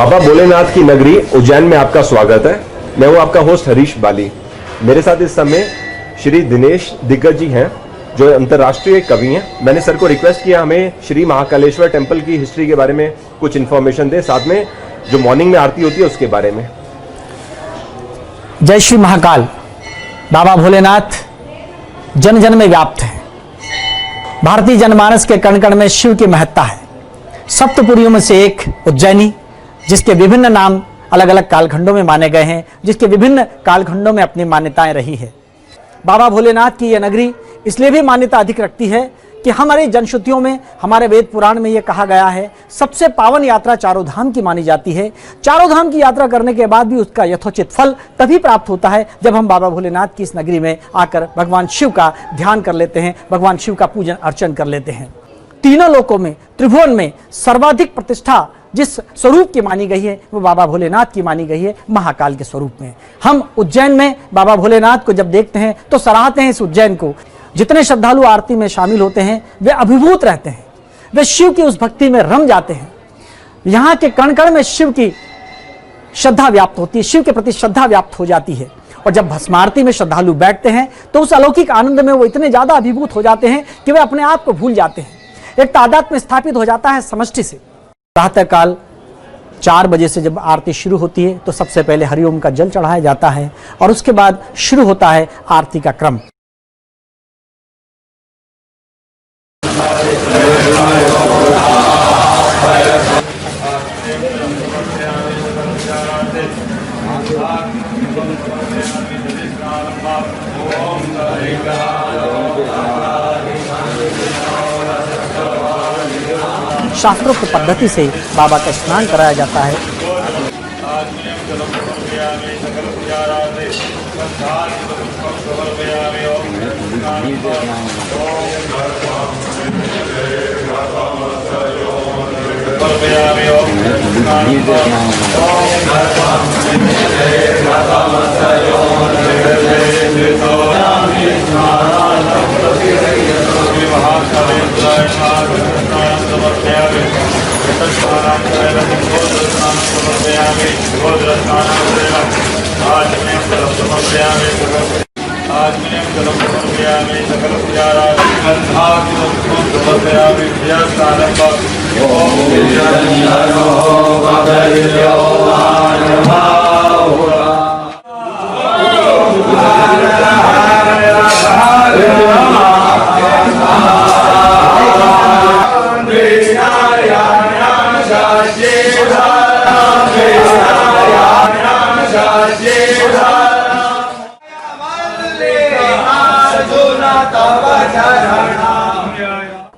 बाबा भोलेनाथ की नगरी उज्जैन में आपका स्वागत है। मैं हूं आपका होस्ट हरीश बाली। मेरे साथ इस समय श्री दिनेश दिग्गज जी हैं जो अंतर्राष्ट्रीय कवि हैं। मैंने सर को रिक्वेस्ट किया हमें श्री महाकालेश्वर टेम्पल की हिस्ट्री के बारे में कुछ इन्फॉर्मेशन दे, साथ में जो मॉर्निंग में आरती होती है उसके बारे में। जय श्री महाकाल। बाबा भोलेनाथ जन जन में व्याप्त है। भारतीय जनमानस के कण कण में शिव की महत्ता है। सप्तपुरियों में से एक उज्जैनी, जिसके विभिन्न नाम अलग अलग कालखंडों में माने गए हैं, जिसके विभिन्न कालखंडों में अपनी मान्यताएं रही है। बाबा भोलेनाथ की यह नगरी इसलिए भी मान्यता अधिक रखती है कि हमारी जनश्रुतियों में, हमारे वेद पुराण में यह कहा गया है, सबसे पावन यात्रा चारों धाम की मानी जाती है। चारों धाम की यात्रा करने के बाद भी उसका यथोचित फल तभी प्राप्त होता है जब हम बाबा भोलेनाथ की इस नगरी में आकर भगवान शिव का ध्यान कर लेते हैं, भगवान शिव का पूजन अर्चन कर लेते हैं। तीनों लोकों में, त्रिभुवन में सर्वाधिक प्रतिष्ठा जिस स्वरूप की मानी गई है वो बाबा भोलेनाथ की मानी गई है, महाकाल के स्वरूप में। हम उज्जैन में बाबा भोलेनाथ को जब देखते हैं तो सराहते हैं इस उज्जैन को। जितने श्रद्धालु आरती में शामिल होते हैं वे अभिभूत रहते हैं, वे शिव की उस भक्ति में रम जाते हैं। यहाँ के कण कण में शिव की श्रद्धा व्याप्त होती है, शिव के प्रति श्रद्धा व्याप्त हो जाती है। और जब भस्म आरती में श्रद्धालु बैठते हैं तो उस अलौकिक आनंद में वो इतने ज्यादा अभिभूत हो जाते हैं कि वे अपने आप को भूल जाते हैं। एक तादाद में स्थापित हो जाता है समष्टि से। प्रातःकाल 4 बजे से जब आरती शुरू होती है तो सबसे पहले हरिओम का जल चढ़ाया जाता है और उसके बाद शुरू होता है आरती का क्रम। शास्त्रोक्त पद्धति से बाबा का स्नान कराया जाता है।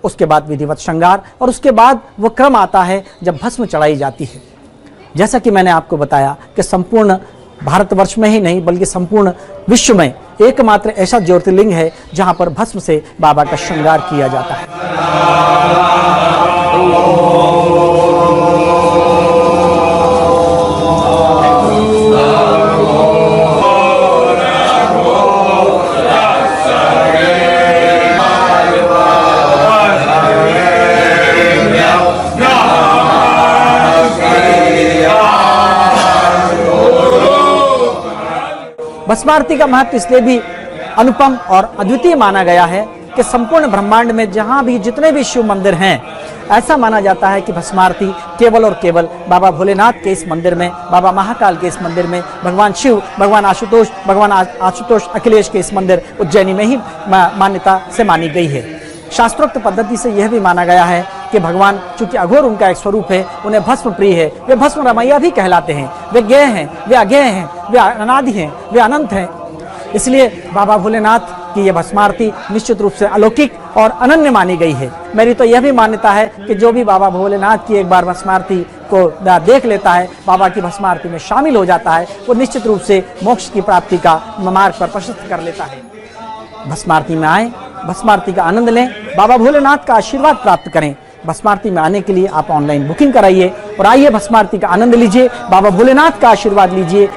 उसके बाद विधिवत श्रृंगार और उसके बाद वो क्रम आता है जब भस्म चढ़ाई जाती है। जैसा कि मैंने आपको बताया कि संपूर्ण भारतवर्ष में ही नहीं बल्कि संपूर्ण विश्व में एकमात्र ऐसा ज्योतिर्लिंग है जहां पर भस्म से बाबा का श्रृंगार किया जाता है। भस्म आरती का महत्व इसलिए भी अनुपम और अद्वितीय माना गया है कि संपूर्ण ब्रह्मांड में जहां भी जितने भी शिव मंदिर हैं, ऐसा माना जाता है कि भस्म आरती केवल और केवल बाबा भोलेनाथ के इस मंदिर में, बाबा महाकाल के इस मंदिर में, भगवान शिव, भगवान आशुतोष अखिलेश के इस मंदिर उज्जैनी में ही मान्यता से मानी गई है। शास्त्रोक्त पद्धति से यह भी माना गया है कि भगवान चूंकि अघोर उनका एक स्वरूप है, उन्हें भस्म प्रिय है, वे भस्म रमैया भी कहलाते हैं। वे ज्ञेय हैं, वे अज्ञेय हैं, वे अनादि हैं, वे अनंत हैं। इसलिए बाबा भोलेनाथ की यह भस्म आरती निश्चित रूप से अलौकिक और अनन्य मानी गई है। मेरी तो यह भी मान्यता है कि जो भी बाबा भोलेनाथ की एक बार भस्म आरती को देख लेता है, बाबा की भस्म आरती में शामिल हो जाता है, वो निश्चित रूप से मोक्ष की प्राप्ति का मार्ग पर प्रशस्त कर लेता है। भस्म आरती में आए, भस्म आरती का आनंद लें, बाबा भोलेनाथ का आशीर्वाद प्राप्त करें। भस्म आरती में आने के लिए आप ऑनलाइन बुकिंग कराइए और आइए भस्म आरती का आनंद लीजिए, बाबा भोलेनाथ का आशीर्वाद लीजिए।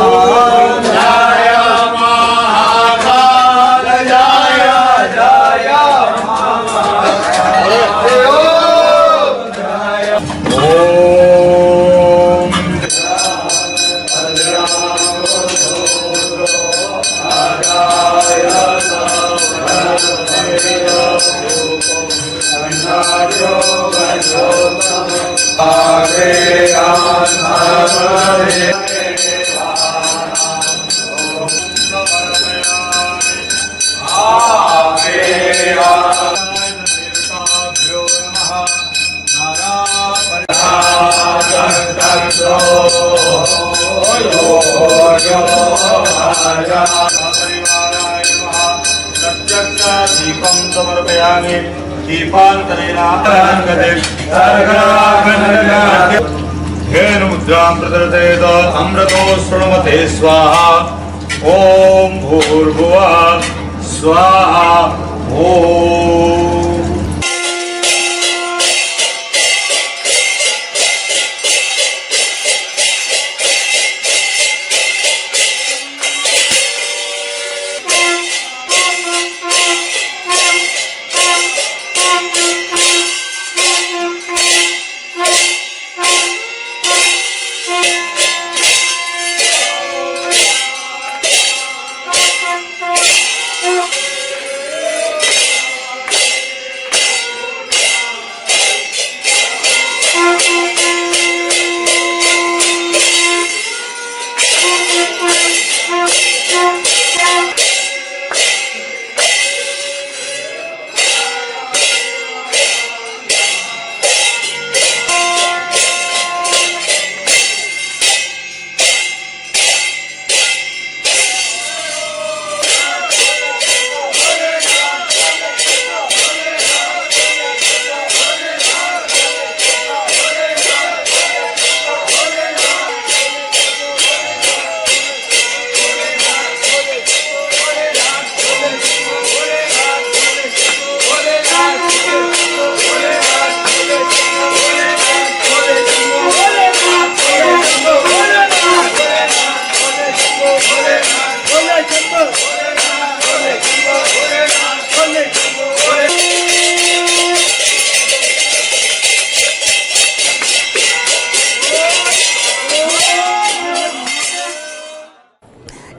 जय परिवाराय नमः। प्रत्यक्षदीपं समर्पयामि। दीपान्तरेणाङ्गते हेन मुद्रां प्रदर्शयेत अमृतो शृण्वते स्वाहा। ॐ भूर्भुवः स्वाहा। ॐ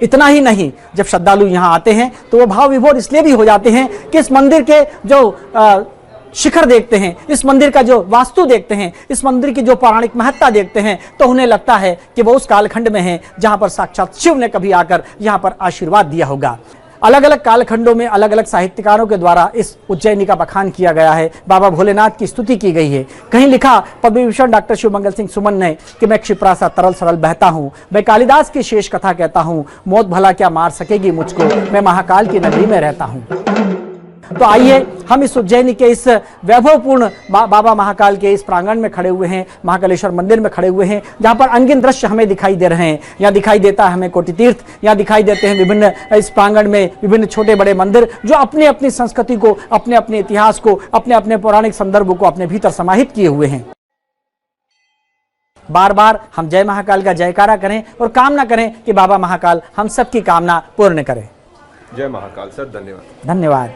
इतना ही नहीं, जब श्रद्धालु यहाँ आते हैं तो वो भाव विभोर इसलिए भी हो जाते हैं कि इस मंदिर के जो शिखर देखते हैं, इस मंदिर का जो वास्तु देखते हैं, इस मंदिर की जो पौराणिक महत्ता देखते हैं, तो उन्हें लगता है कि वो उस कालखंड में हैं जहाँ पर साक्षात शिव ने कभी आकर यहाँ पर आशीर्वाद दिया होगा। अलग अलग कालखंडों में अलग अलग साहित्यकारों के द्वारा इस उज्जैनी का बखान किया गया है, बाबा भोलेनाथ की स्तुति की गई है। कहीं लिखा पद्म विभूषण डॉक्टर शिव मंगल सिंह सुमन ने कि मैं क्षिप्रा सा तरल सरल बहता हूँ, मैं कालिदास की शेष कथा कहता हूँ, मौत भला क्या मार सकेगी मुझको, मैं महाकाल की नगरी में रहता हूँ। तो आइए हम इस उज्जैनी के इस वैभवपूर्ण बाबा महाकाल के इस प्रांगण में खड़े हुए हैं, महाकालेश्वर मंदिर में खड़े हुए हैं, जहां पर अनगिनत दृश्य हमें दिखाई दे रहे हैं। यहाँ दिखाई देता है हमें कोटि तीर्थ, यहाँ दिखाई देते हैं विभिन्न इस प्रांगण में विभिन्न छोटे बड़े मंदिर जो अपनी अपनी संस्कृति को, अपने अपने इतिहास को, अपने अपने पौराणिक संदर्भ को अपने भीतर समाहित किए हुए हैं। बार बार हम जय महाकाल का जयकारा करें और कामना करें कि बाबा महाकाल हम सबकी कामना पूर्ण करें। जय महाकाल सर, धन्यवाद। धन्यवाद।